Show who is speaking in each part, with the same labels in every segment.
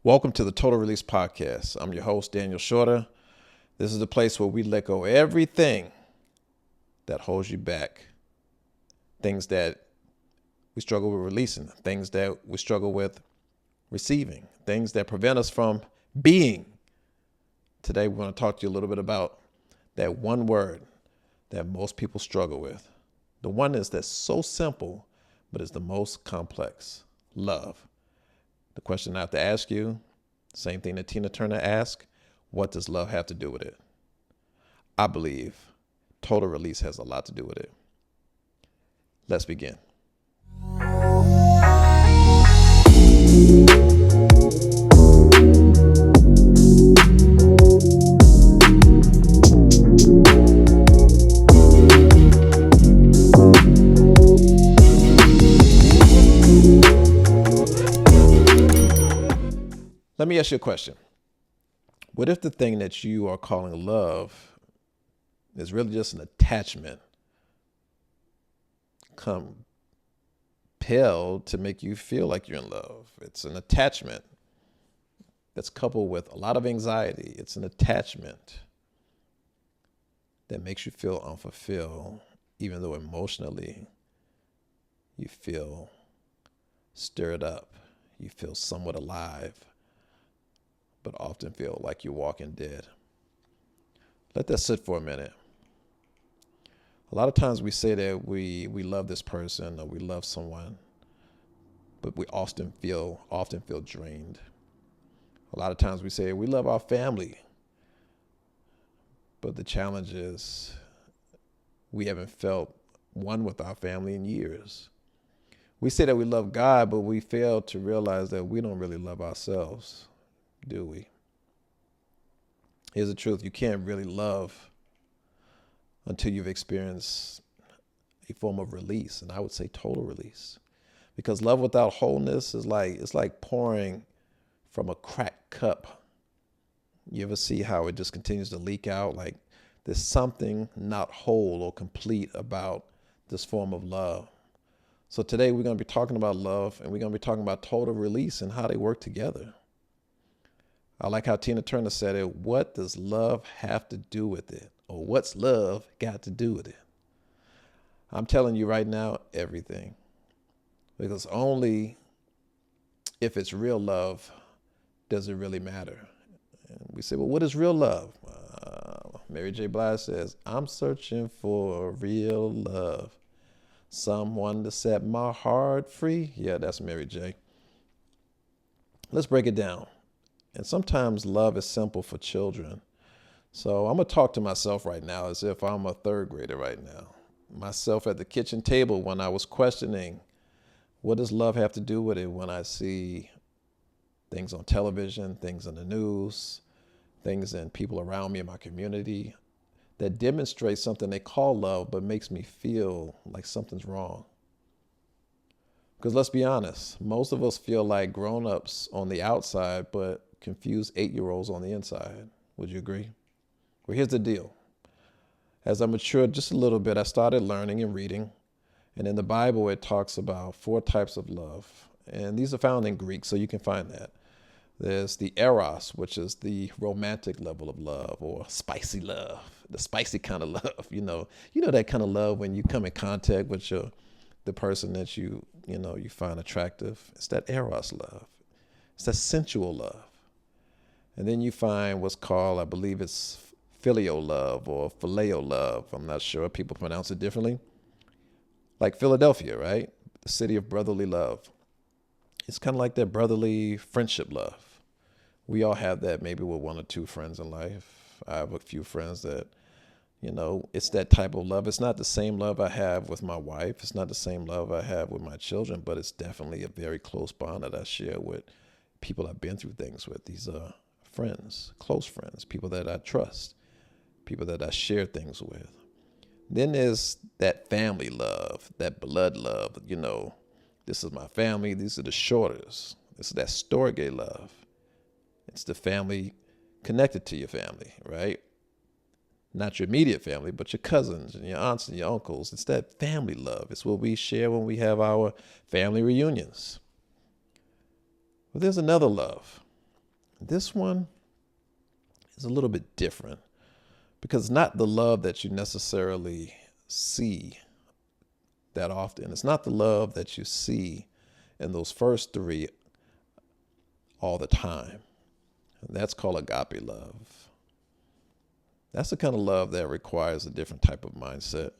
Speaker 1: Welcome to the Total Release Podcast. I'm your host, Daniel Shorter. This is the place where we let go everything that holds you back. Things that we struggle with releasing, things that we struggle with receiving, things that prevent us from being. Today, we're going to talk to you a little bit about that one word that most people struggle with. The one that's so simple, but is the most complex: love. The question I have to ask you, same thing that Tina Turner asked: what does love have to do with it? I believe total release has a lot to do with it. Let's begin. Let me ask you a question. What if the thing that you are calling love is really just an attachment compelled to make you feel like you're in love? It's an attachment that's coupled with a lot of anxiety. It's an attachment that makes you feel unfulfilled, even though emotionally you feel stirred up, you feel somewhat alive, but often feel like you're walking dead. Let that sit for a minute. A lot of times we say that we love this person or we love someone, but we often feel drained. A lot of times we say we love our family, but the challenge is we haven't felt one with our family in years. We say that we love God, but we fail to realize that we don't really love ourselves, do we? Here's the truth. You can't really love until you've experienced a form of release, and I would say total release. Because love without wholeness is like pouring from a cracked cup. You ever see how it just continues to leak out? Like there's something not whole or complete about this form of love. So today we're going to be talking about love, and we're going to be talking about total release and how they work together. I like how Tina Turner said it: what does love have to do with it? Or what's love got to do with it? I'm telling you right now, everything. Because only if it's real love does it really matter. And we say, well, what is real love? Mary J. Blige says, I'm searching for real love. Someone to set my heart free. Yeah, that's Mary J. Let's break it down. And sometimes love is simple for children. So I'm going to talk to myself right now as if I'm a third grader right now. Myself at the kitchen table when I was questioning, what does love have to do with it, when I see things on television, things in the news, things in people around me in my community that demonstrate something they call love but makes me feel like something's wrong. Because let's be honest, most of us feel like grown-ups on the outside but confused 8-year-olds on the inside. Would you agree? Well, here's the deal. As I matured just a little bit, I started learning and reading. And in the Bible, it talks about 4 types of love. And these are found in Greek, so you can find that. There's the eros, which is the romantic level of love, or spicy love, the spicy kind of love. You know that kind of love when you come in contact with the person that you find attractive. It's that eros love. It's that sensual love. And then you find what's called, I believe it's filial love or phileo love. I'm not sure. People pronounce it differently. Like Philadelphia, right? The city of brotherly love. It's kind of like that brotherly friendship love. We all have that maybe with 1 or 2 friends in life. I have a few friends that, it's that type of love. It's not the same love I have with my wife. It's not the same love I have with my children, but it's definitely a very close bond that I share with people I've been through things with. These are friends, close friends, people that I trust, people that I share things with. Then there's that family love, that blood love. This is my family. These are the Shorters. This is that Storge love. It's the family connected to your family, right? Not your immediate family, but your cousins and your aunts and your uncles. It's that family love. It's what we share when we have our family reunions. But there's another love. This one is a little bit different because it's not the love that you necessarily see that often. It's not the love that you see in those first three all the time. And that's called agape love. That's the kind of love that requires a different type of mindset.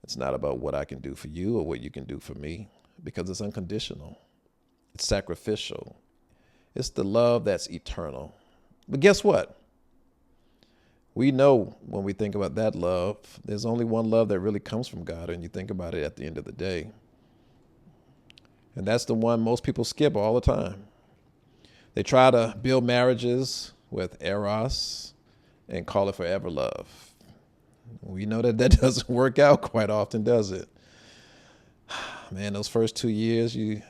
Speaker 1: It's not about what I can do for you or what you can do for me, because it's unconditional. It's sacrificial. It's the love that's eternal. But guess what? We know when we think about that love, there's only one love that really comes from God, and you think about it at the end of the day. And that's the one most people skip all the time. They try to build marriages with eros and call it forever love. We know that doesn't work out quite often, does it? Man, those first 2 years, you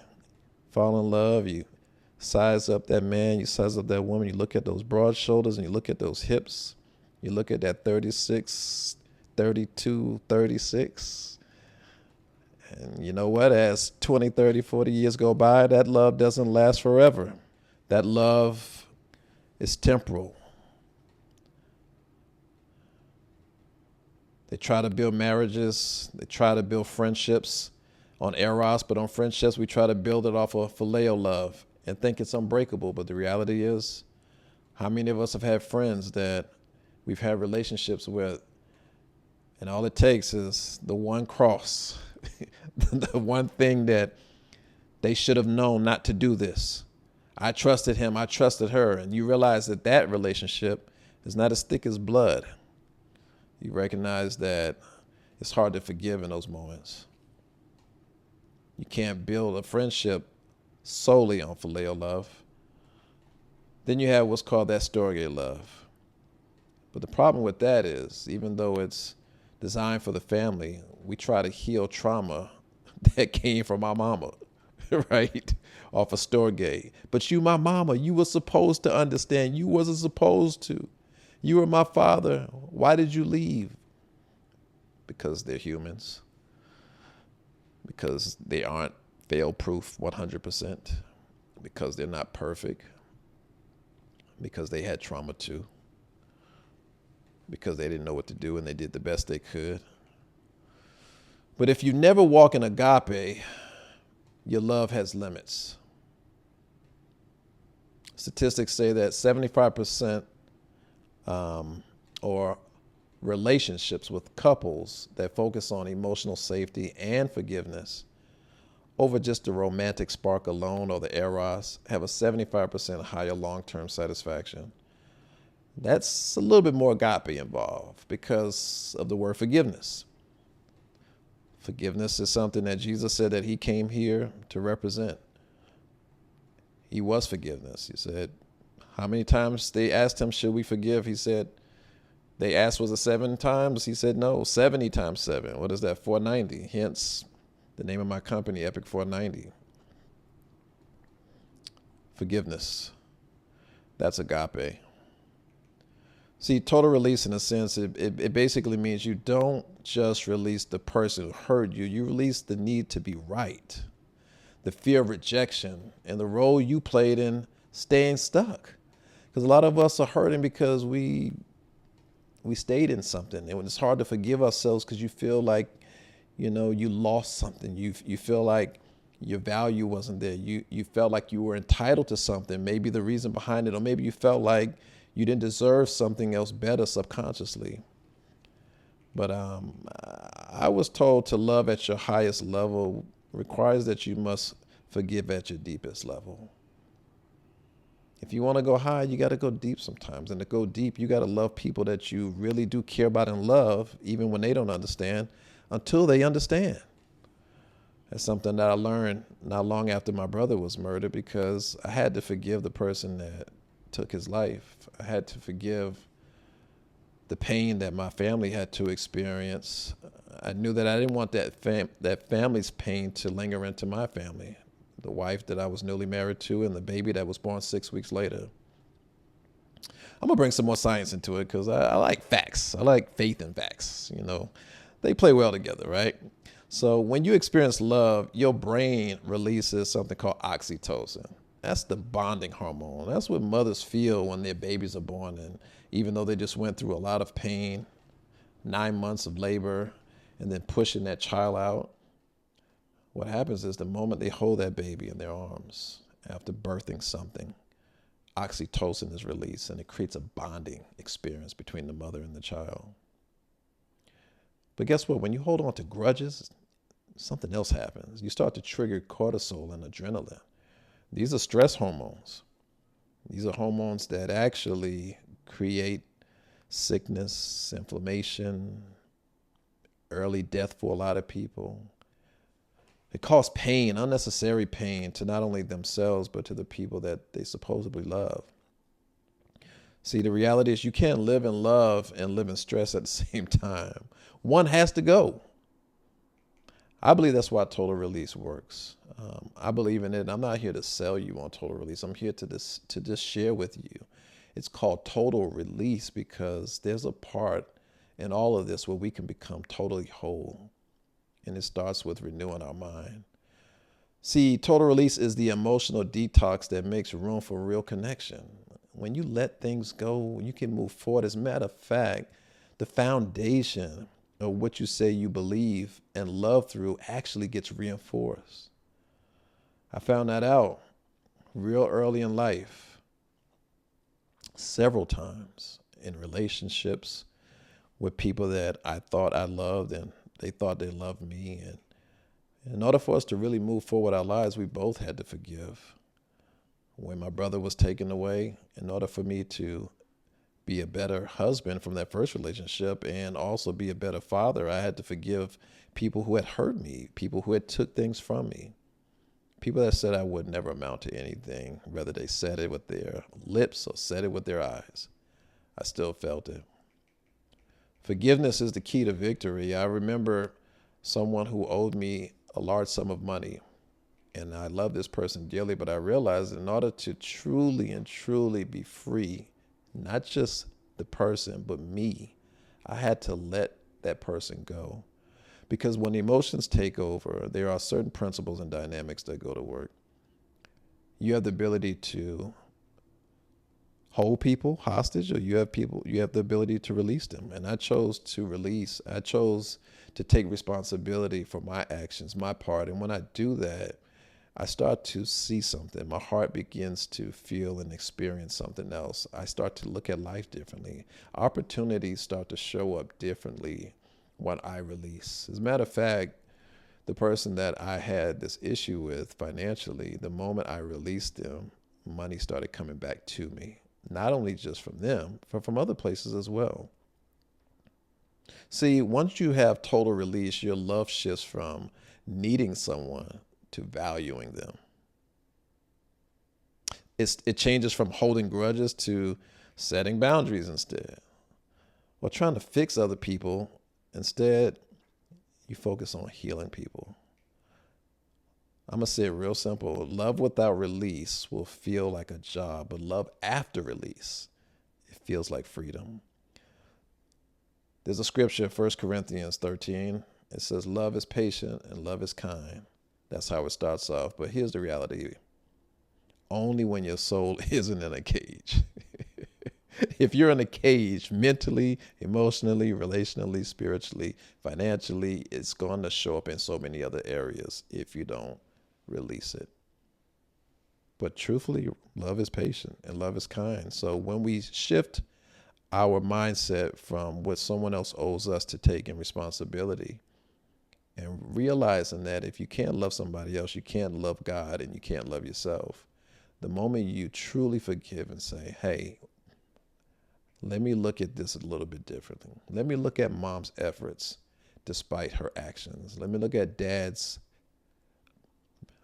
Speaker 1: fall in love, you size up that man, you size up that woman, you look at those broad shoulders and you look at those hips, you look at that 36, 32, 36. And you know what? As 20, 30, 40 years go by, that love doesn't last forever. That love is temporal. They try to build marriages. They try to build friendships on eros, but on friendships, we try to build it off of phileo love and think it's unbreakable. But the reality is, how many of us have had friends that we've had relationships with, and all it takes is the one cross, the one thing that they should have known not to do this. I trusted him, I trusted her, and you realize that that relationship is not as thick as blood. You recognize that it's hard to forgive in those moments. You can't build a friendship solely on phileo love. Then you have what's called that storge love. But the problem with that is, even though it's designed for the family, we try to heal trauma that came from our mama, right? Off of storge. But you, my mama, you were supposed to understand. You wasn't supposed to. You were my father. Why did you leave? Because they're humans. Because they aren't fail-proof 100%. Because they're not perfect. Because they had trauma too. Because they didn't know what to do and they did the best they could. But if you never walk in agape, your love has limits. Statistics say that 75% or relationships with couples that focus on emotional safety and forgiveness over just the romantic spark alone or the eros have a 75% higher long-term satisfaction. That's a little bit more agape involved because of the word forgiveness. Forgiveness is something that Jesus said that he came here to represent. He was forgiveness. He said, how many times they asked him, should we forgive? He said, they asked, was it 7 times? He said, no, 70 times 7. What is that? 490. Hence the name of my company, Epic 490. Forgiveness. That's agape. See, total release, in a sense, it basically means you don't just release the person who hurt you. You release the need to be right, the fear of rejection, and the role you played in staying stuck. Because a lot of us are hurting because we stayed in something. And it's hard to forgive ourselves because you feel like, you lost something. You feel like your value wasn't there. You felt like you were entitled to something, maybe the reason behind it, or maybe you felt like you didn't deserve something else better subconsciously. But I was told to love at your highest level requires that you must forgive at your deepest level. If you want to go high, you got to go deep sometimes. And to go deep, you got to love people that you really do care about and love, even when they don't understand, until they understand. That's something that I learned not long after my brother was murdered, because I had to forgive the person that took his life. I had to forgive the pain that my family had to experience. I knew that I didn't want that family's pain to linger into my family, the wife that I was newly married to and the baby that was born 6 weeks later. I'm gonna bring some more science into it because I like facts. I like faith in facts. They play well together, right? So when you experience love, your brain releases something called oxytocin. That's the bonding hormone. That's what mothers feel when their babies are born. And even though they just went through a lot of pain, 9 months of labor, and then pushing that child out, what happens is the moment they hold that baby in their arms after birthing something, oxytocin is released and it creates a bonding experience between the mother and the child. But guess what? When you hold on to grudges, something else happens. You start to trigger cortisol and adrenaline. These are stress hormones. These are hormones that actually create sickness, inflammation, early death for a lot of people. It cause pain, unnecessary pain, to not only themselves, but to the people that they supposedly love. See, the reality is you can't live in love and live in stress at the same time. One has to go. I believe that's why total release works. I believe in it. I'm not here to sell you on total release. I'm here to just share with you. It's called total release because there's a part in all of this where we can become totally whole. And it starts with renewing our mind. See, total release is the emotional detox that makes room for real connection. When you let things go, you can move forward. As a matter of fact, the foundation of what you say you believe and love through actually gets reinforced. I found that out real early in life, several times in relationships with people that I thought I loved and they thought they loved me. And in order for us to really move forward our lives, we both had to forgive. When my brother was taken away, in order for me to be a better husband from that first relationship and also be a better father, I had to forgive people who had hurt me, people who had took things from me, people that said I would never amount to anything, whether they said it with their lips or said it with their eyes. I still felt it. Forgiveness is the key to victory. I remember someone who owed me a large sum of money, and I love this person dearly, but I realized in order to truly and truly be free, not just the person, but me, I had to let that person go. Because when emotions take over, there are certain principles and dynamics that go to work. You have the ability to hold people hostage, or you have the ability to release them. And I chose to release. I chose to take responsibility for my actions, my part. And when I do that, I start to see something. My heart begins to feel and experience something else. I start to look at life differently. Opportunities start to show up differently when I release. As a matter of fact, the person that I had this issue with financially, the moment I released them, money started coming back to me. Not only just from them, but from other places as well. See, once you have total release, your love shifts from needing someone to valuing them. It changes from holding grudges to setting boundaries instead. Or trying to fix other people. Instead, you focus on healing people. I'm going to say it real simple. Love without release will feel like a job, but love after release, it feels like freedom. There's a scripture, 1 Corinthians 13. It says, love is patient and love is kind. That's how it starts off. But here's the reality. Only when your soul isn't in a cage. If you're in a cage mentally, emotionally, relationally, spiritually, financially, it's going to show up in so many other areas if you don't release it. But truthfully, love is patient and love is kind. So when we shift our mindset from what someone else owes us to taking responsibility and realizing that if you can't love somebody else, you can't love God and you can't love yourself. The moment you truly forgive and say, hey, let me look at this a little bit differently. Let me look at mom's efforts despite her actions. Let me look at dad's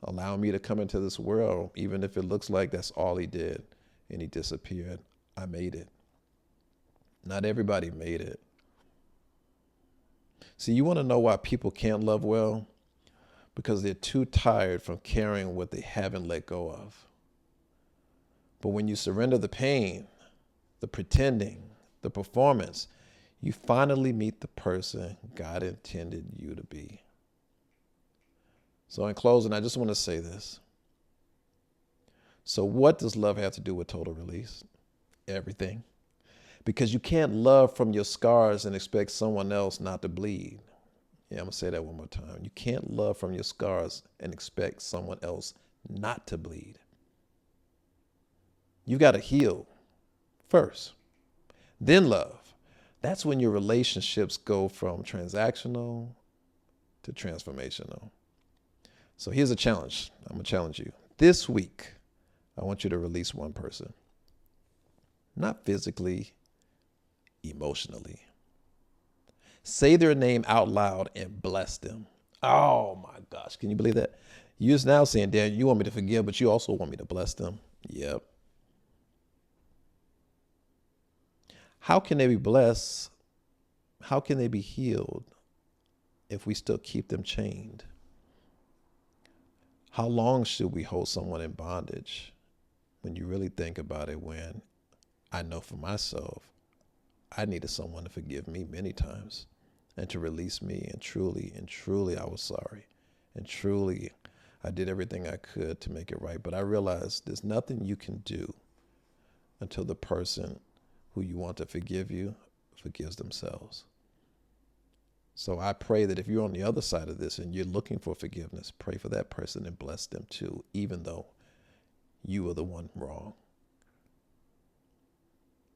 Speaker 1: allowing me to come into this world, even if it looks like that's all he did and he disappeared. I made it. Not everybody made it. See, you want to know why people can't love well? Because they're too tired from carrying what they haven't let go of. But when you surrender the pain, the pretending, the performance, you finally meet the person God intended you to be. So in closing, I just want to say this. So what does love have to do with total release? Everything. Because you can't love from your scars and expect someone else not to bleed. Yeah, I'm going to say that one more time. You can't love from your scars and expect someone else not to bleed. You got to heal first, then love. That's when your relationships go from transactional to transformational. So here's a challenge. I'm going to challenge you. This week, I want you to release one person. Not physically, emotionally. Say their name out loud and bless them. Oh my gosh, can you believe that? You're just now saying, Dad, you want me to forgive, but you also want me to bless them. Yep. How can they be blessed? How can they be healed if we still keep them chained? How long should we hold someone in bondage? When you really think about it, when I know for myself, I needed someone to forgive me many times and to release me. And truly, I was sorry. And truly, I did everything I could to make it right. But I realized there's nothing you can do until the person who you want to forgive you forgives themselves. So I pray that if you're on the other side of this and you're looking for forgiveness, pray for that person and bless them too, even though you were the one wrong.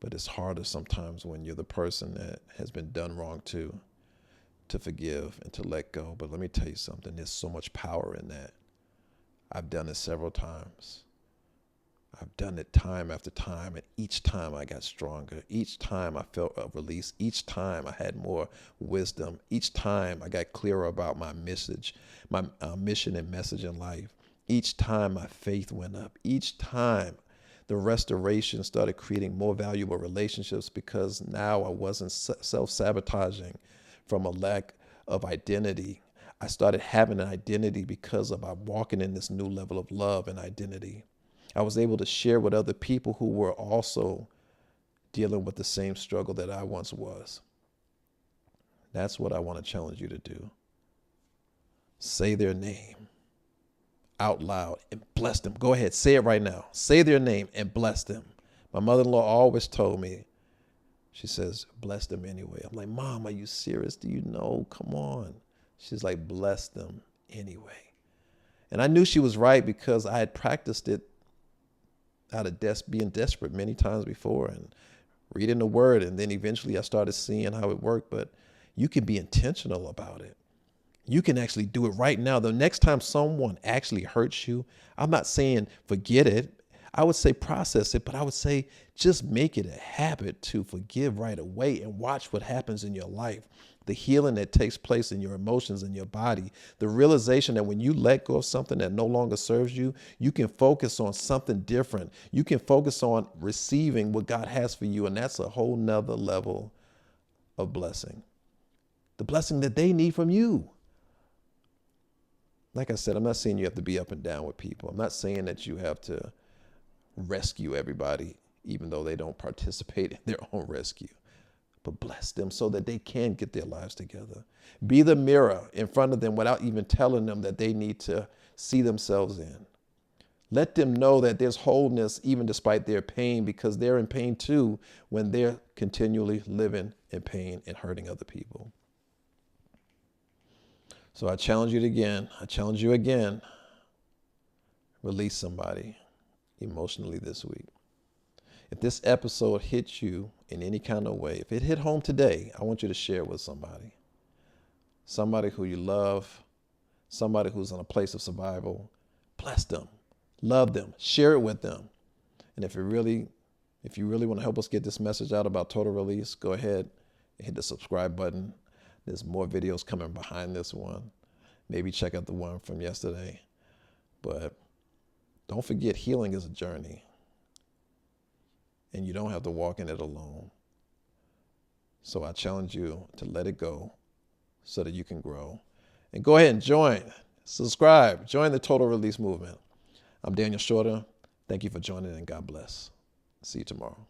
Speaker 1: But it's harder sometimes when you're the person that has been done wrong to forgive and to let go. But let me tell you something, there's so much power in that. I've done it several times. I've done it time after time, and each time I got stronger. Each time I felt a release. Each time I had more wisdom. Each time I got clearer about my message, my mission and message in life. Each time my faith went up. Each time the restoration started creating more valuable relationships, because now I wasn't self-sabotaging from a lack of identity. I started having an identity because of I'm walking in this new level of love and identity. I was able to share with other people who were also dealing with the same struggle that I once was. That's what I want to challenge you to do. Say their name out loud and bless them. Go ahead, say it right now. Say their name and bless them. My mother-in-law always told me, she says, bless them anyway. I'm like, Mom, are you serious? Do you know? Come on. She's like, bless them anyway. And I knew she was right because I had practiced it out of being desperate many times before and reading the word. And then eventually I started seeing how it worked. But you can be intentional about it. You can actually do it right now. The next time someone actually hurts you, I'm not saying forget it. I would say process it, but I would say just make it a habit to forgive right away and watch what happens in your life. The healing that takes place in your emotions and your body. The realization that when you let go of something that no longer serves you, you can focus on something different. You can focus on receiving what God has for you. And that's a whole nother level of blessing. The blessing that they need from you. Like I said, I'm not saying you have to be up and down with people. I'm not saying that you have to rescue everybody, even though they don't participate in their own rescue. But bless them so that they can get their lives together. Be the mirror in front of them without even telling them that they need to see themselves in. Let them know that there's wholeness even despite their pain, because they're in pain too when they're continually living in pain and hurting other people. So I challenge you again. I challenge you again. Release somebody emotionally this week. If this episode hit you in any kind of way, if it hit home today, I want you to share it with somebody. Somebody who you love, somebody who's in a place of survival. Bless them, love them, share it with them. And if you really want to help us get this message out about total release, go ahead and hit the subscribe button. There's more videos coming behind this one. Maybe check out the one from yesterday. But don't forget, healing is a journey. And you don't have to walk in it alone. So I challenge you to let it go so that you can grow. And go ahead and subscribe, join the Total Release movement. I'm Daniel Shorter. Thank you for joining, and God bless. See you tomorrow.